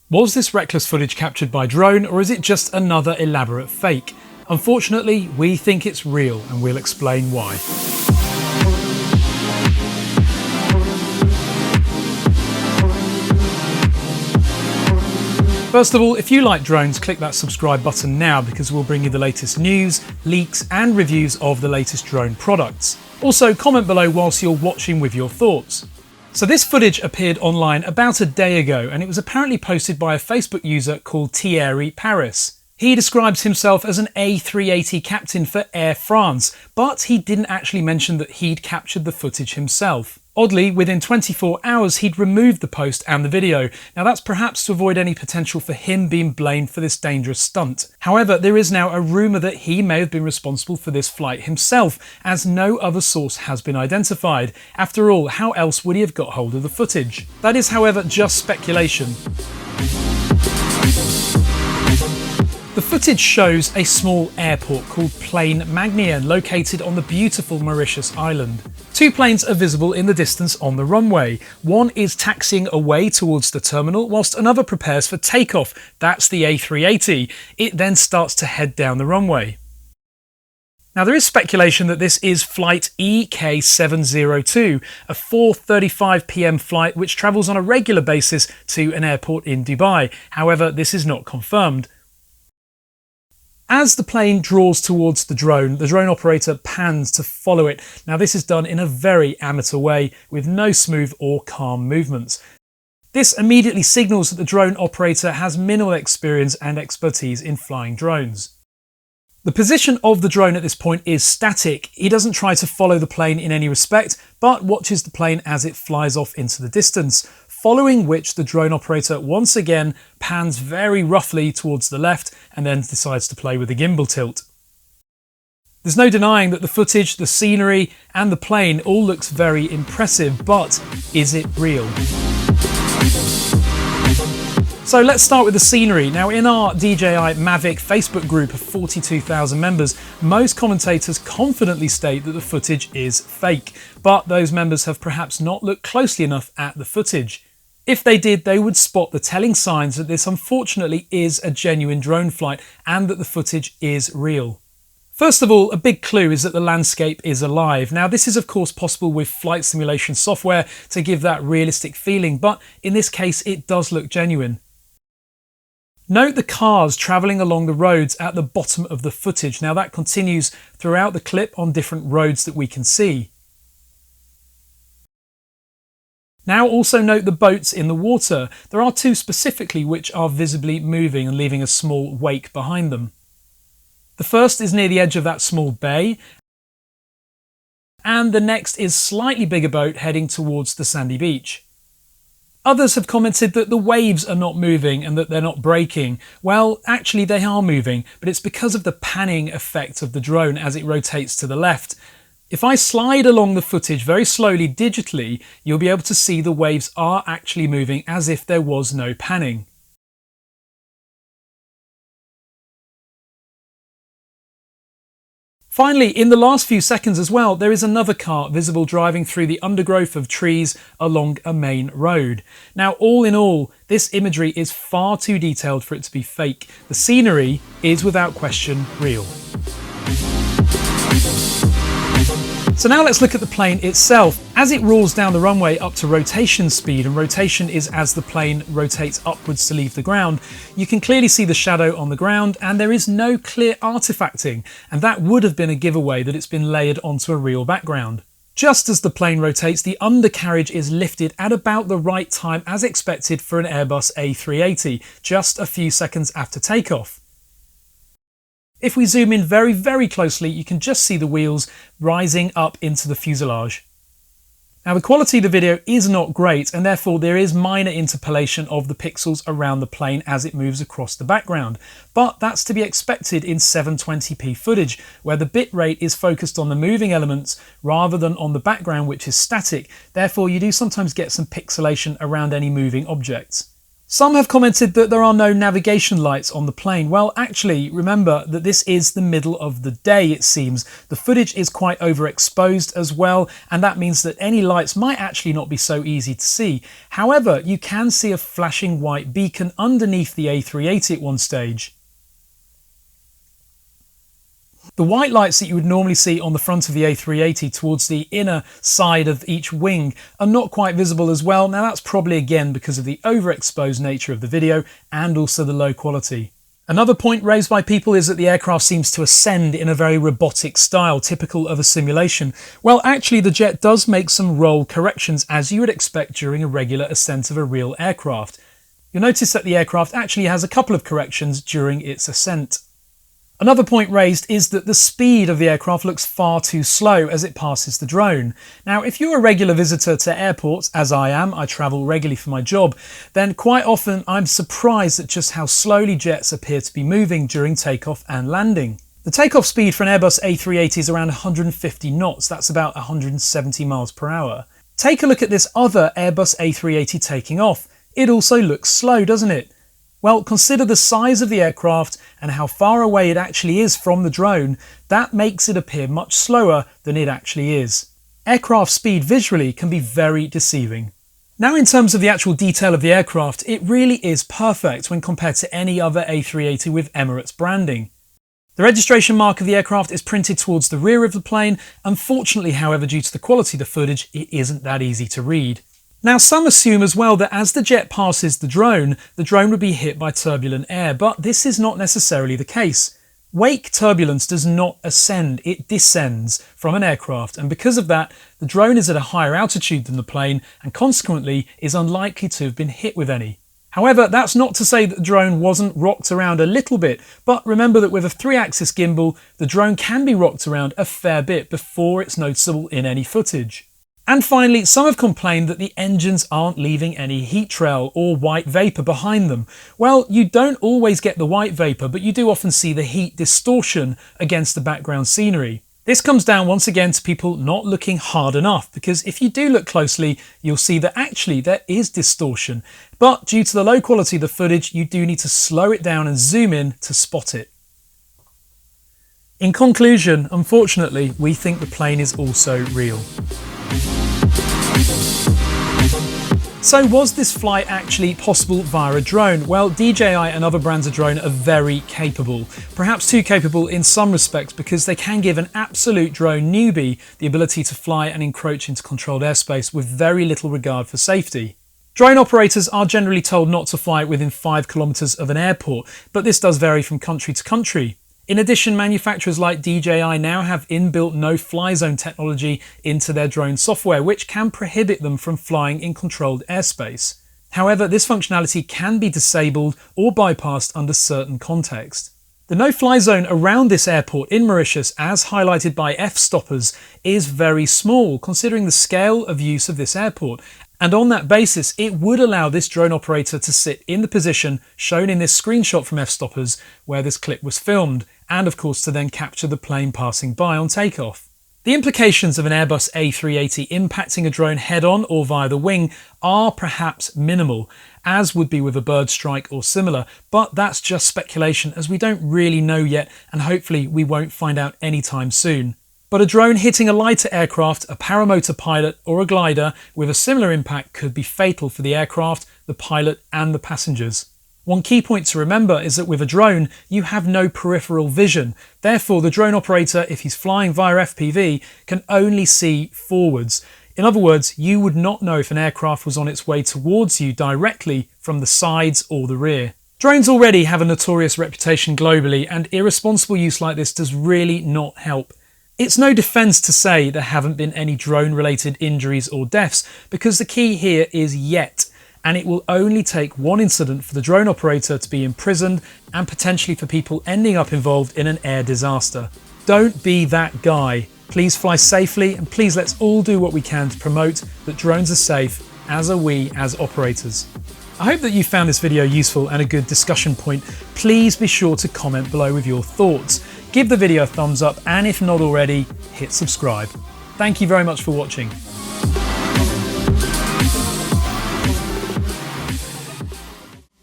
Was this reckless footage captured by drone, or is it just another elaborate fake? Unfortunately, we think it's real, and we'll explain why. First of all, if you like drones, click that subscribe button now because we'll bring you the latest news, leaks and reviews of the latest drone products. Also, comment below whilst you're watching with your thoughts. So this footage appeared online about a day ago, and it was apparently posted by a Facebook user called Thierry Paris. He describes himself as an A380 captain for Air France, but he didn't actually mention that he'd captured the footage himself. Oddly, within 24 hours he'd removed the post and the video. Now that's perhaps to avoid any potential for him being blamed for this dangerous stunt. However, there is now a rumour that he may have been responsible for this flight himself, as no other source has been identified. After all, how else would he have got hold of the footage? That is, however, just speculation. The footage shows a small airport called Plaine Magnien, located on the beautiful Mauritius island. Two planes are visible in the distance on the runway. One is taxiing away towards the terminal, whilst another prepares for takeoff. That's the A380. It then starts to head down the runway. Now there is speculation that this is flight EK702, a 4:35 PM flight which travels on a regular basis to an airport in Dubai. However, this is not confirmed. As the plane draws towards the drone operator pans to follow it. Now this is done in a very amateur way with no smooth or calm movements. This immediately signals that the drone operator has minimal experience and expertise in flying drones. The position of the drone at this point is static. He doesn't try to follow the plane in any respect, but watches the plane as it flies off into the distance, following which the drone operator once again pans very roughly towards the left and then decides to play with the gimbal tilt. There's no denying that the footage, the scenery and the plane all looks very impressive, but is it real? So let's start with the scenery. Now in our DJI Mavic Facebook group of 42,000 members, most commentators confidently state that the footage is fake, but those members have perhaps not looked closely enough at the footage. If they did, they would spot the telling signs that this unfortunately is a genuine drone flight and that the footage is real. First of all, a big clue is that the landscape is alive. Now this is of course possible with flight simulation software to give that realistic feeling, but in this case it does look genuine. Note the cars travelling along the roads at the bottom of the footage. Now that continues throughout the clip on different roads that we can see. Now also note the boats in the water. There are two specifically which are visibly moving and leaving a small wake behind them. The first is near the edge of that small bay, and the next is slightly bigger boat heading towards the sandy beach. Others have commented that the waves are not moving and that they're not breaking. Well, actually they are moving, but it's because of the panning effect of the drone as it rotates to the left. If I slide along the footage very slowly digitally, you'll be able to see the waves are actually moving as if there was no panning. Finally, in the last few seconds as well, there is another car visible driving through the undergrowth of trees along a main road. Now, all in all, this imagery is far too detailed for it to be fake. The scenery is without question real. So now let's look at the plane itself. As it rolls down the runway up to rotation speed, and rotation is as the plane rotates upwards to leave the ground, you can clearly see the shadow on the ground and there is no clear artifacting, and that would have been a giveaway that it's been layered onto a real background. Just as the plane rotates, the undercarriage is lifted at about the right time as expected for an Airbus A380, just a few seconds after takeoff. If we zoom in very, very closely, you can just see the wheels rising up into the fuselage. Now the quality of the video is not great, and therefore there is minor interpolation of the pixels around the plane as it moves across the background. But that's to be expected in 720p footage, where the bitrate is focused on the moving elements rather than on the background, which is static. Therefore you do sometimes get some pixelation around any moving objects. Some have commented that there are no navigation lights on the plane. Well, actually, remember that this is the middle of the day, it seems. The footage is quite overexposed as well, and that means that any lights might actually not be so easy to see. However, you can see a flashing white beacon underneath the A380 at one stage. The white lights that you would normally see on the front of the A380 towards the inner side of each wing are not quite visible as well. Now that's probably again because of the overexposed nature of the video and also the low quality. Another point raised by people is that the aircraft seems to ascend in a very robotic style, typical of a simulation. Well, actually the jet does make some roll corrections as you would expect during a regular ascent of a real aircraft. You'll notice that the aircraft actually has a couple of corrections during its ascent. Another point raised is that the speed of the aircraft looks far too slow as it passes the drone. Now, if you're a regular visitor to airports, as I am, I travel regularly for my job, then quite often I'm surprised at just how slowly jets appear to be moving during takeoff and landing. The takeoff speed for an Airbus A380 is around 150 knots, that's about 170 miles per hour. Take a look at this other Airbus A380 taking off. It also looks slow, doesn't it? Well, consider the size of the aircraft and how far away it actually is from the drone. That makes it appear much slower than it actually is. Aircraft speed visually can be very deceiving. Now, in terms of the actual detail of the aircraft, it really is perfect when compared to any other A380 with Emirates branding. The registration mark of the aircraft is printed towards the rear of the plane. Unfortunately, however, due to the quality of the footage, it isn't that easy to read. Now, some assume as well that as the jet passes the drone would be hit by turbulent air, but this is not necessarily the case. Wake turbulence does not ascend, it descends from an aircraft, and because of that, the drone is at a higher altitude than the plane and consequently is unlikely to have been hit with any. However, that's not to say that the drone wasn't rocked around a little bit, but remember that with a 3-axis gimbal, the drone can be rocked around a fair bit before it's noticeable in any footage. And finally, some have complained that the engines aren't leaving any heat trail or white vapour behind them. Well, you don't always get the white vapour, but you do often see the heat distortion against the background scenery. This comes down once again to people not looking hard enough, because if you do look closely, you'll see that actually there is distortion. But due to the low quality of the footage, you do need to slow it down and zoom in to spot it. In conclusion, unfortunately, we think the plane is also real. So was this flight actually possible via a drone? Well, DJI and other brands of drone are very capable, perhaps too capable in some respects because they can give an absolute drone newbie the ability to fly and encroach into controlled airspace with very little regard for safety. Drone operators are generally told not to fly within 5 kilometers of an airport, but this does vary from country to country. In addition, manufacturers like DJI now have inbuilt no-fly zone technology into their drone software, which can prohibit them from flying in controlled airspace. However, this functionality can be disabled or bypassed under certain context. The no-fly zone around this airport in Mauritius, as highlighted by f-stoppers, is very small considering the scale of use of this airport. And on that basis, it would allow this drone operator to sit in the position shown in this screenshot from f-stoppers where this clip was filmed, and of course to then capture the plane passing by on takeoff. The implications of an Airbus A380 impacting a drone head-on or via the wing are perhaps minimal, as would be with a bird strike or similar, but that's just speculation as we don't really know yet, and hopefully we won't find out anytime soon. But a drone hitting a lighter aircraft, a paramotor pilot or a glider with a similar impact could be fatal for the aircraft, the pilot and the passengers. One key point to remember is that with a drone, you have no peripheral vision. Therefore, the drone operator, if he's flying via FPV, can only see forwards. In other words, you would not know if an aircraft was on its way towards you directly from the sides or the rear. Drones already have a notorious reputation globally, and irresponsible use like this does really not help. It's no defence to say there haven't been any drone-related injuries or deaths, because the key here is yet, and it will only take one incident for the drone operator to be imprisoned and potentially for people ending up involved in an air disaster. Don't be that guy. Please fly safely, and please let's all do what we can to promote that drones are safe, as are we as operators. I hope that you found this video useful and a good discussion point. Please be sure to comment below with your thoughts. Give the video a thumbs up, and if not already, hit subscribe. Thank you very much for watching.